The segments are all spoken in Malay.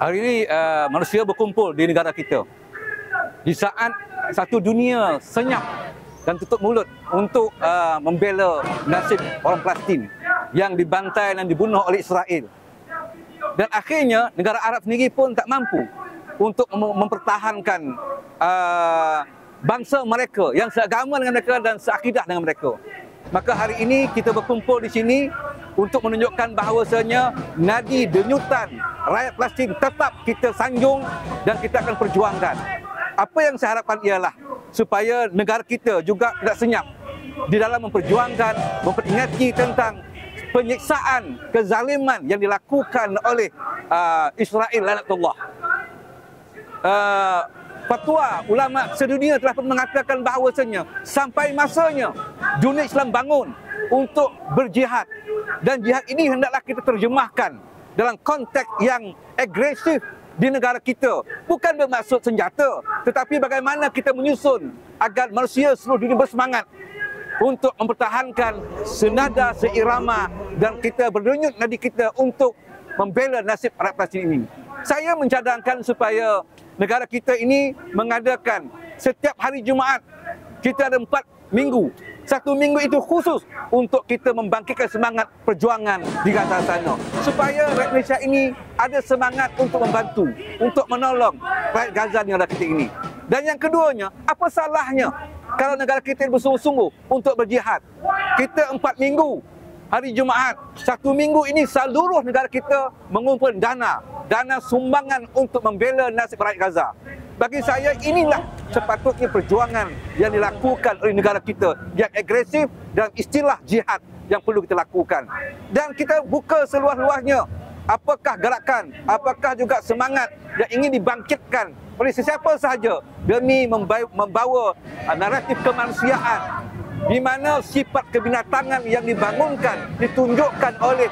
Hari ini manusia berkumpul di negara kita. Di saat satu dunia senyap dan tutup mulut untuk membela nasib orang Palestin yang dibantai dan dibunuh oleh Israel. Dan akhirnya negara Arab sendiri pun tak mampu untuk mempertahankan bangsa mereka yang seagama dengan mereka dan seakidah dengan mereka. Maka hari ini kita berkumpul di sini untuk menunjukkan bahawasanya nadi denyutan rakyat Palestin tetap kita sanjung dan kita akan perjuangkan. Apa yang saya harapkan ialah supaya negara kita juga tidak senyap di dalam memperjuangkan, memperingati tentang penyiksaan, kezaliman yang dilakukan oleh Israel laknatullah. Fatwa ulama sedunia telah pun mengatakan bahawasanya sampai masanya dunia Islam bangun untuk berjihad, dan jihad ini hendaklah kita terjemahkan dalam konteks yang agresif di negara kita. Bukan bermaksud senjata, tetapi bagaimana kita menyusun agar manusia seluruh dunia bersemangat untuk mempertahankan senada, seirama, dan kita berdenyut nadi kita untuk membela nasib rakyat Palestin ini. Saya mencadangkan supaya negara kita ini mengadakan setiap hari Jumaat, kita ada 4 minggu. 1 minggu itu khusus untuk kita membangkitkan semangat perjuangan di Gaza sana, supaya rakyat Malaysia ini ada semangat untuk membantu, untuk menolong rakyat Gaza di negara kita ini. Dan yang keduanya, apa salahnya kalau negara kita bersungguh-sungguh untuk berjihad? Kita 4 minggu hari Jumaat, 1 minggu ini seluruh negara kita mengumpulkan dana sumbangan untuk membela nasib rakyat Gaza. Bagi saya inilah sepatutnya perjuangan yang dilakukan oleh negara kita yang agresif dan istilah jihad yang perlu kita lakukan. Dan kita buka seluas-luasnya apakah gerakan, apakah juga semangat yang ingin dibangkitkan oleh sesiapa sahaja demi membawa naratif kemanusiaan di mana sifat kebinatangan yang dibangunkan, ditunjukkan oleh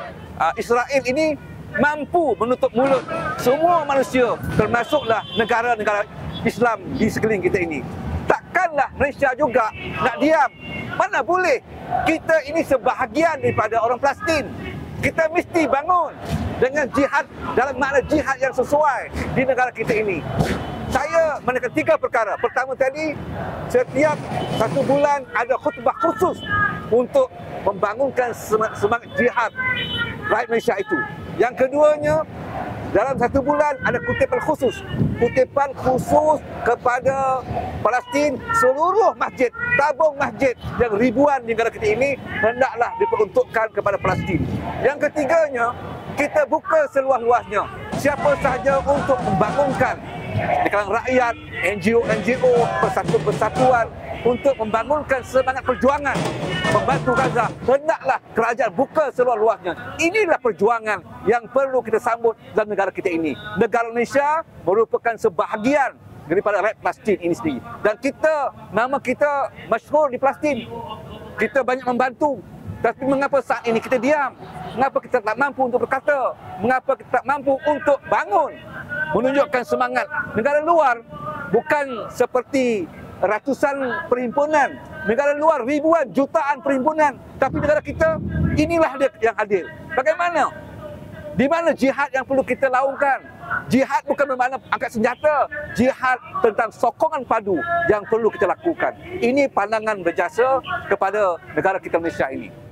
Israel ini mampu menutup mulut semua manusia, termasuklah negara-negara Islam di sekeliling kita ini. Takkanlah Malaysia juga nak diam. Mana boleh. Kita ini sebahagian daripada orang Palestin. Kita mesti bangun dengan jihad dalam makna jihad yang sesuai di negara kita ini. Saya menekan 3 perkara. Pertama tadi, setiap 1 bulan ada khutbah khusus untuk membangunkan semangat jihad rakyat Malaysia itu. Yang keduanya, dalam 1 bulan ada kutipan khusus kepada Palestin. Seluruh masjid, tabung masjid yang ribuan di negara kita ini hendaklah diperuntukkan kepada Palestin. Yang ketiganya, kita buka seluas-luasnya siapa sahaja untuk membangunkan di kalangan rakyat, NGO, persatuan untuk membangunkan semangat perjuangan membantu Gaza. Hendaklah kerajaan buka seluas-luasnya. Inilah perjuangan yang perlu kita sambut dalam negara kita ini. Negara Malaysia merupakan sebahagian daripada rakyat Palestin ini sendiri. Dan nama kita masyhur di Palestin. Kita banyak membantu. Tapi mengapa saat ini kita diam? Mengapa kita tak mampu untuk berkata? Mengapa kita tak mampu untuk bangun? Menunjukkan semangat. Negara luar bukan seperti ratusan perhimpunan. Negara luar ribuan, jutaan perhimpunan. Tapi negara kita, inilah dia yang hadir. Bagaimana? Di mana jihad yang perlu kita lakukan? Jihad bukan bermakna angkat senjata. Jihad tentang sokongan padu yang perlu kita lakukan. Ini pandangan berjasa kepada negara kita Malaysia ini.